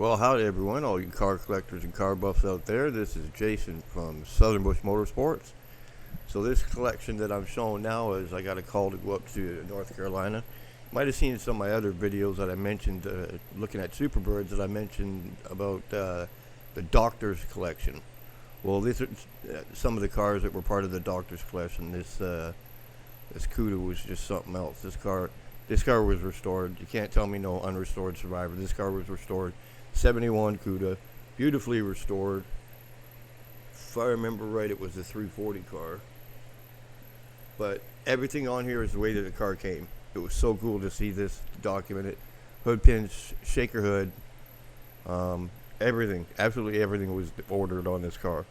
Well, howdy everyone, all you car collectors and car buffs out there. This is Jason from Southern Bush Motorsports. So this collection that I'm showing now is I got a call to go up to North Carolina. Might have seen some of my other videos that I mentioned, looking at Superbirds, that I mentioned about the Doctor's collection. Well, these are some of the cars that were part of the Doctor's collection. This Cuda was just something else. This car was restored. You can't tell me no unrestored Survivor. This car was restored. 71 Cuda, beautifully restored. If I remember right, it was a 340 car. But everything on here is the way that the car came. It was so cool to see this documented. Hood pins, shaker hood, everything, absolutely everything was ordered on this car.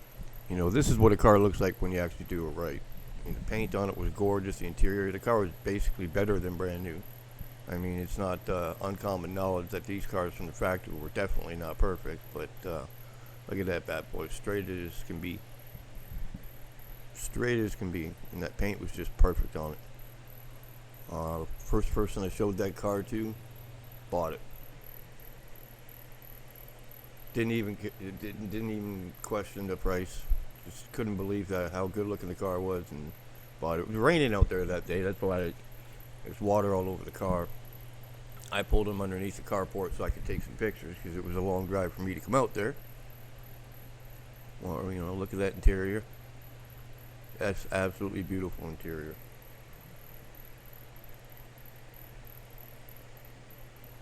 You know, this is what a car looks like when you actually do it right. And the paint on it was gorgeous. The interior, the car was basically better than brand new. I mean, it's not uncommon knowledge that these cars from the factory were definitely not perfect, but look at that bad boy, straight as can be. Straight as can be, and that paint was just perfect on it. First person I showed that car to bought it. Didn't even question the price. Just couldn't believe how good looking the car was, and bought it. It was raining out there that day. That's why there's water all over the car. I pulled him underneath the carport so I could take some pictures because it was a long drive for me to come out there. Well, you know, look at that interior. That's absolutely beautiful interior.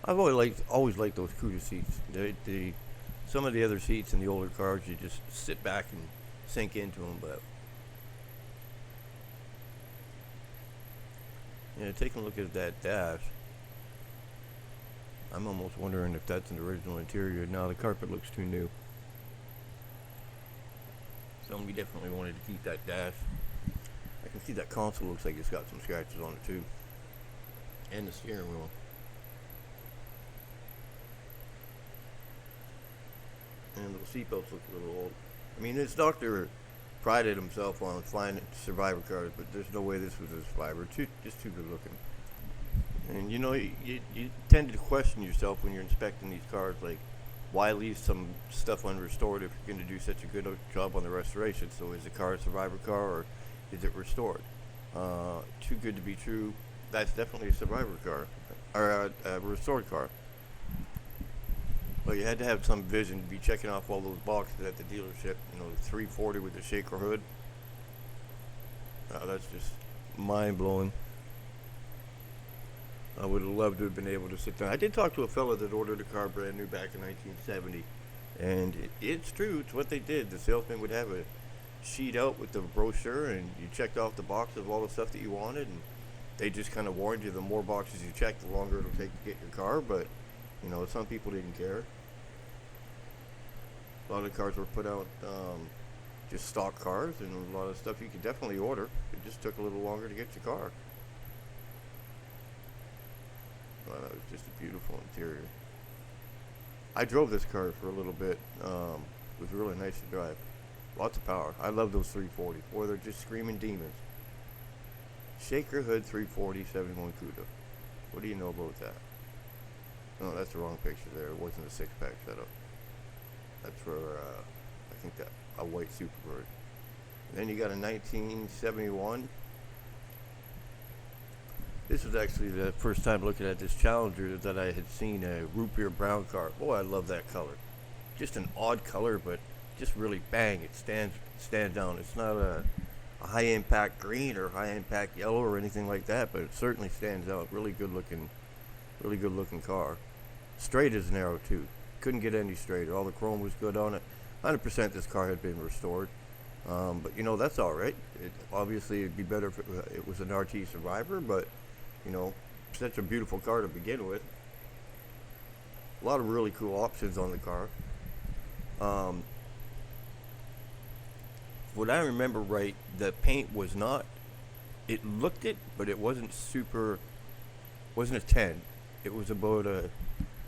I've always liked those Cuda seats. Some of the other seats in the older cars, you just sit back and sink into them, but yeah, taking a look at that dash, I'm almost wondering if that's an original interior. Now the carpet looks too new. So we definitely wanted to keep that dash. I can see that console looks like it's got some scratches on it too. And the steering wheel. And those seatbelts look a little old. I mean, this doctor prided himself on flying Survivor cars, but there's no way this was a Survivor. Just too good looking. And you know, you tend to question yourself when you're inspecting these cars, like, why leave some stuff unrestored if you're going to do such a good job on the restoration? So is the car a Survivor car, or is it restored? Too good to be true. That's definitely a Survivor car, or a restored car. Well, you had to have some vision to be checking off all those boxes at the dealership. You know, the 340 with the shaker hood. That's just mind-blowing. I would have loved to have been able to sit down. I did talk to a fella that ordered a car brand new back in 1970, and it's true. It's what they did. The salesman would have a sheet out with the brochure, and you checked off the box of all the stuff that you wanted, and they just kind of warned you the more boxes you check, the longer it'll take to get your car. But you know, some people didn't care. A lot of cars were put out just stock cars, and a lot of stuff you could definitely order. It just took a little longer to get your car. It was just a beautiful interior. I drove this car for a little bit. It was really nice to drive. Lots of power. I love those 340s. Boy, they're just screaming demons. Shaker hood 340 71 Cuda. What do you know about that? No, that's the wrong picture there. It wasn't a six-pack setup. That's for, I think, a white Superbird. And then you got a 1971. This was actually the first time looking at this Challenger that I had seen a root beer brown car. Boy, I love that color. Just an odd color, but just really bang. It stands out. It's not a high-impact green or high-impact yellow or anything like that, but it certainly stands out. Really good looking car. Straight as an arrow too. Couldn't get any straighter. All the chrome was good on it. 100% this car had been restored. But you know, that's all right. Obviously it'd be better if it was an RT Survivor, but you know, such a beautiful car to begin with. A lot of really cool options on the car. What I remember right, the paint was not, it looked it, but it wasn't wasn't a 10. It was about a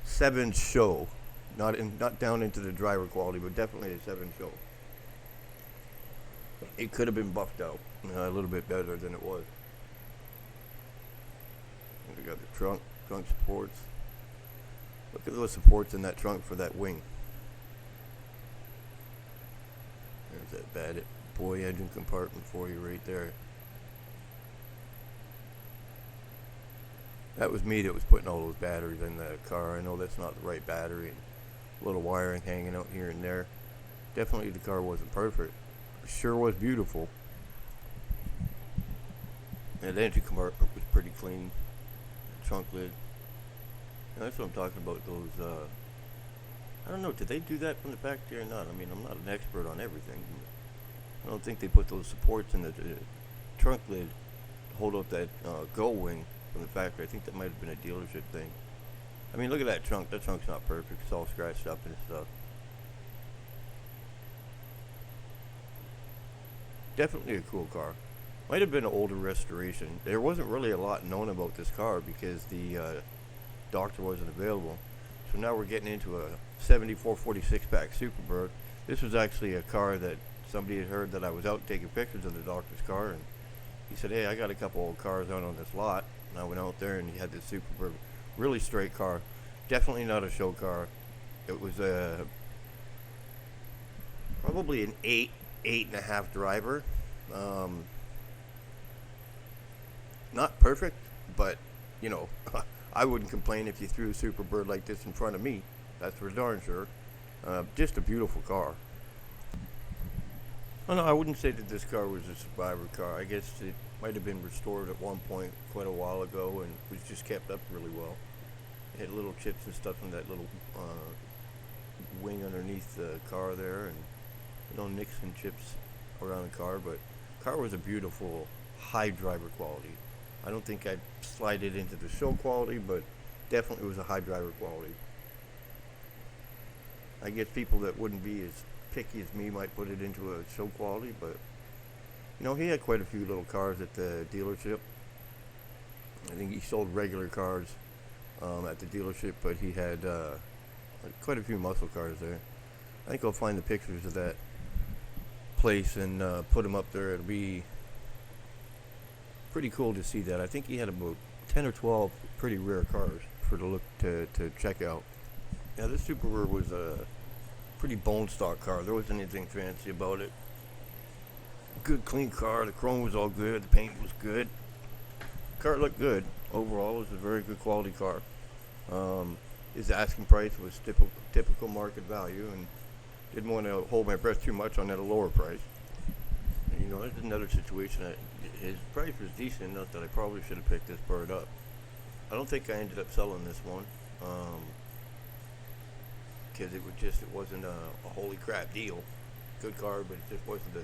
7 show. Not down into the driver quality, but definitely a 7 show. It could have been buffed out a little bit better than it was. We got the trunk supports. Look at those supports in that trunk for that wing. There's that bad boy engine compartment for you right there. That was me that was putting all those batteries in the car. I know that's not the right battery. A little wiring hanging out here and there. Definitely the car wasn't perfect. It sure was beautiful. And the engine compartment was pretty clean. The trunk lid. And that's what I'm talking about, those, I don't know, did they do that from the factory or not? I mean, I'm not an expert on everything. I don't think they put those supports in the trunk lid to hold up that gull wing from the factory. I think that might have been a dealership thing. I mean, look at that trunk. That trunk's not perfect. It's all scratched up and stuff. Definitely a cool car. Might have been an older restoration. There wasn't really a lot known about this car because the doctor wasn't available. So now we're getting into a 74 46 pack Superbird. This was actually a car that somebody had heard that I was out taking pictures of the doctor's car, and he said, hey, I got a couple old cars out on this lot. And I went out there and he had this Superbird. Really straight car. Definitely not a show car. It was probably an 8.5 driver. Not perfect, but you know, I wouldn't complain if you threw a Superbird like this in front of me. That's for darn sure. Just a beautiful car. Oh no, I wouldn't say that this car was a survivor car. I guess it might have been restored at one point quite a while ago and was just kept up really well. It had little chips and stuff in that little wing underneath the car there, and little nicks and chips around the car. But the car was a beautiful high driver quality. I don't think I'd slide it into the show quality, but definitely was a high driver quality. I guess people that wouldn't be as picky as me might put it into a show quality, but you know, he had quite a few little cars at the dealership. I think he sold regular cars at the dealership, but he had quite a few muscle cars there. I think I'll find the pictures of that place and put them up there. It'll be pretty cool to see that. I think he had about 10 or 12 pretty rare cars for the look to check out. Yeah, this Superbird was a pretty bone stock car. There wasn't anything fancy about it. Good clean car. The chrome was all good. The paint was good. The car looked good. Overall, it was a very good quality car. His asking price was typical market value, and didn't want to hold my breath too much on that lower price. And, you know, that's another situation. His price was decent enough that I probably should have picked this bird up. I don't think I ended up selling this one. Because it wasn't a holy crap deal. Good car, but it just wasn't the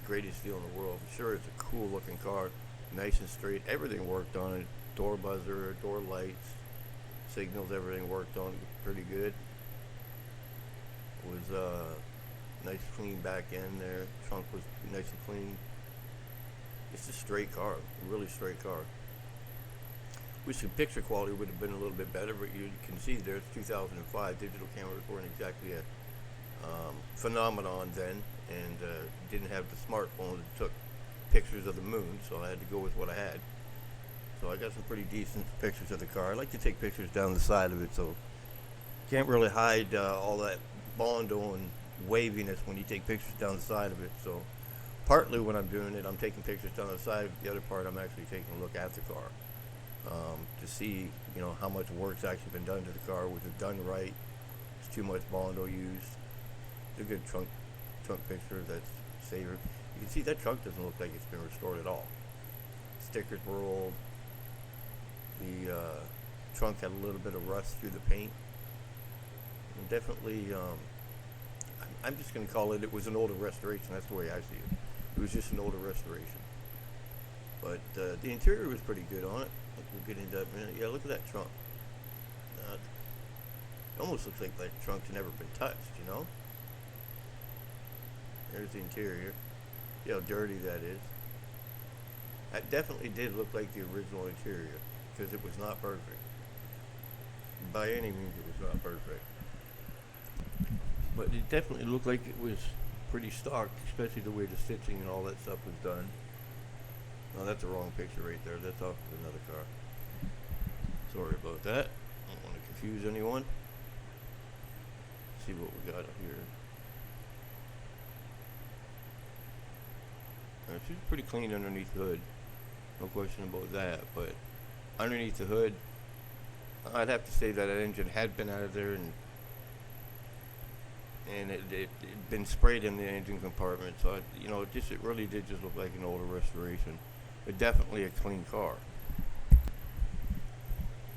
greatest deal in the world. I'm sure it's a cool looking car, nice and straight. Everything worked on it. Door buzzer, door lights, signals, everything worked on it pretty good. It was nice clean back end there. Trunk was nice and clean. It's a straight car, a really straight car. Wish the picture quality would have been a little bit better, but you can see there it's 2005. Digital cameras weren't exactly a phenomenon then, and didn't have the smartphone that took pictures of the moon, so I had to go with what I had. So I got some pretty decent pictures of the car. I like to take pictures down the side of it, so can't really hide all that bondo and waviness when you take pictures down the side of it. So partly when I'm doing it, I'm taking pictures down the side. The other part, I'm actually taking a look at the car. To see, you know, how much work's actually been done to the car. Was it done right? Is too much bondo used? It's a good trunk picture. That's saver. You can see that trunk doesn't look like it's been restored at all. Stickers were old. The trunk had a little bit of rust through the paint. And definitely, I'm just going to call it was an older restoration. That's the way I see it. It was just an older restoration. But the interior was pretty good on it. We'll get into that in a minute. Yeah, look at that trunk. It almost looks like that trunk's never been touched, you know? There's the interior. See how dirty that is. That definitely did look like the original interior, because it was not perfect. By any means, it was not perfect. But it definitely looked like it was pretty stock, especially the way the stitching and all that stuff was done. No, that's the wrong picture right there. That's off of another car. Sorry about that. I don't want to confuse anyone. see what we got here. She's pretty clean underneath the hood, no question about that. But underneath the hood, I'd have to say that engine had been out of there, and it been sprayed in the engine compartment. So it really did just look like an older restoration, but definitely a clean car.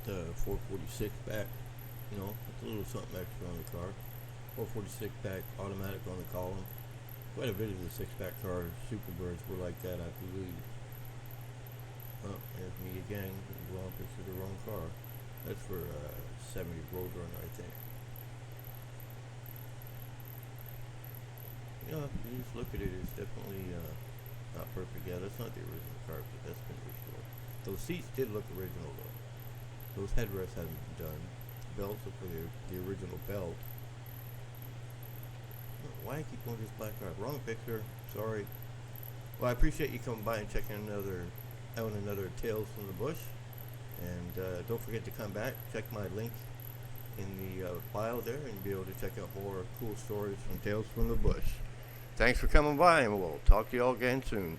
The 446 back, it's a little something extra on the car. 446 back, automatic on the column. Quite a bit of the 6-pack cars, Superbirds, were like that, I believe. Oh, there's me again. Wrong picture of the wrong car. That's for 70 Roadrunner, I think. You just look at it, it's definitely not perfect. Yeah, that's not the original car, but that's been restored. Those seats did look original, though. Those headrests haven't been done. Belts are for the original belt. Why I keep going to this black car? Wrong picture. Sorry. Well, I appreciate you coming by and checking out another Tales from the Bush. And don't forget to come back. Check my link in the file there, and be able to check out more cool stories from Tales from the Bush. Thanks for coming by, and we'll talk to you all again soon.